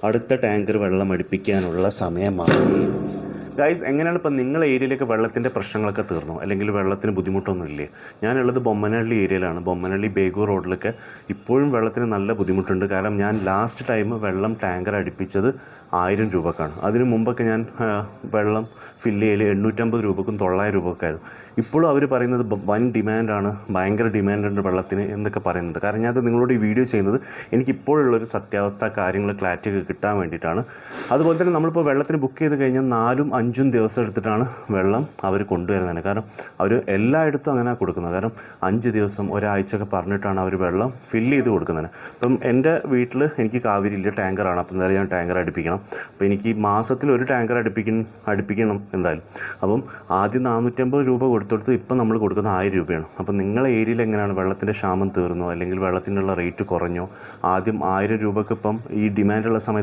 അടുത്ത ടാങ്കർ വെള്ളം അടുപ്പിക്കാനുള്ള സമയമായി. ഗൈസ്, എങ്ങനെയാണ് ഇപ്പം നിങ്ങളുടെ ഏരിയയിലേക്ക് വെള്ളത്തിൻ്റെ പ്രശ്നങ്ങളൊക്കെ തീർന്നു, അല്ലെങ്കിൽ വെള്ളത്തിന് ബുദ്ധിമുട്ടൊന്നും ഇല്ലേ? ഞാനുള്ളത് ബൊമ്മനഹള്ളി ഏരിയയിലാണ്. ബൊമ്മനഹള്ളി ബേഗൂർ റോഡിലൊക്കെ ഇപ്പോഴും വെള്ളത്തിന് നല്ല ബുദ്ധിമുട്ടുണ്ട്. കാരണം ഞാൻ ലാസ്റ്റ് ടൈം വെള്ളം ടാങ്കർ അടുപ്പിച്ചത് 1000 രൂപക്കാണ്. അതിന് മുമ്പൊക്കെ ഞാൻ വെള്ളം ഫില്ല് ചെയ്യൽ 850 രൂപക്കും 900 രൂപക്കായിരുന്നു. ഇപ്പോഴും അവർ പറയുന്നത് വൻ ഡിമാൻഡാണ്, ഭയങ്കര ഡിമാൻഡുണ്ട് വെള്ളത്തിന് എന്നൊക്കെ പറയുന്നുണ്ട്. കാരണം ഞാനത് നിങ്ങളോട് ഈ വീഡിയോ ചെയ്യുന്നത് എനിക്കിപ്പോഴുള്ളൊരു സത്യാവസ്ഥ കാര്യങ്ങൾ ക്ലാരിറ്റി ഒക്കെ കിട്ടാൻ വേണ്ടിയിട്ടാണ്. അതുപോലെ തന്നെ നമ്മളിപ്പോൾ വെള്ളത്തിന് ബുക്ക് ചെയ്ത് കഴിഞ്ഞാൽ 4-5 ദിവസം എടുത്തിട്ടാണ് വെള്ളം അവർ കൊണ്ടുവരുന്നത്. കാരണം അവർ എല്ലായിടത്തും അങ്ങനെ കൊടുക്കുന്നത്. കാരണം 5 ദിവസം ഒരാഴ്ചയൊക്കെ പറഞ്ഞിട്ടാണ് അവർ വെള്ളം ഫില്ല് ചെയ്ത് കൊടുക്കുന്നത്. അപ്പം എൻ്റെ വീട്ടിൽ എനിക്ക് കാവേരിയില്ല, ടാങ്കറാണ്. അപ്പം എന്തായാലും ഞാൻ ടാങ്കർ അടുപ്പിക്കണം. അപ്പോൾ എനിക്ക് മാസത്തിൽ ഒരു ടാങ്കർ അടുപ്പിക്കണം എന്തായാലും. അപ്പം ആദ്യം 450 രൂപ കൊടുത്തെടുത്ത് ഇപ്പം നമ്മൾ കൊടുക്കുന്ന 1000 രൂപയാണ്. അപ്പം നിങ്ങളുടെ ഏരിയയിൽ എങ്ങനെയാണ്? വെള്ളത്തിൻ്റെ ക്ഷാമം തീർന്നോ, അല്ലെങ്കിൽ വെള്ളത്തിനുള്ള റേറ്റ് കുറഞ്ഞോ? ആദ്യം 1000 രൂപക്ക് ഇപ്പം ഈ ഡിമാൻഡുള്ള സമയത്ത്